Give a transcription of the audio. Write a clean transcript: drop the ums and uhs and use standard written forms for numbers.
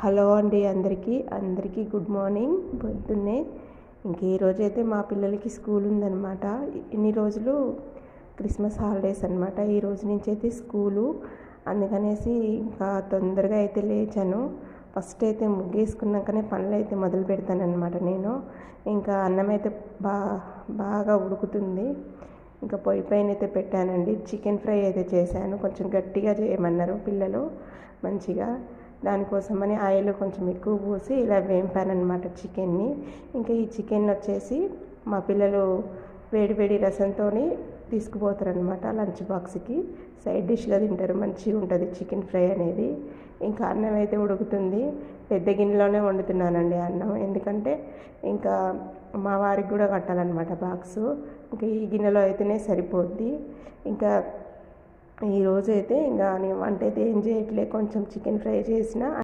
Hello అండి, అందరికీ good morning. పొద్దున్నే ఈరోజు అయితే మా పిల్లలకి స్కూల్ ఉందన్నమాట. ఇన్ని రోజులు క్రిస్మస్ హాలిడేస్ అనమాట. ఈ రోజు నుంచి అయితే స్కూలు, అందుకనేసి ఇంకా తొందరగా అయితే లేచాను. ఫస్ట్ అయితే ముగ్గేసుకున్నాకనే పనులు అయితే మొదలు పెడతానమాట. నేను ఇంకా అన్నం అయితే బాగా ఉడుకుతుంది. ఇంకా పొయ్యి పైన అయితే పెట్టానండి. చికెన్ ఫ్రై అయితే చేశాను. కొంచెం గట్టిగా చేయమన్నారు పిల్లలు మంచిగా. దానికోసమని ఆయిల్ కొంచెం ఎక్కువ పోసి ఇలా వేంపానమాట చికెన్ని. ఇంకా ఈ చికెన్ వచ్చేసి మా పిల్లలు వేడి రసంతో తీసుకుపోతారనమాట లంచ్ బాక్స్కి. సైడ్ డిష్గా తింటారు, మంచిగా ఉంటుంది చికెన్ ఫ్రై అనేది. ఇంకా అన్నం అయితే ఉడుకుతుంది. పెద్ద గిన్నెలోనే వండుతున్నానండి అన్నం, ఎందుకంటే ఇంకా మా వారికి కూడా కట్టాలన్నమాట బాక్సు. ఇంకా ఈ గిన్నెలో అయితేనే సరిపోద్ది. ఇంకా ఈరోజు అయితే ఇంకా నేను వంట అయితే ఏం చేయట్లేదు, కొంచెం చికెన్ ఫ్రై చేసిన.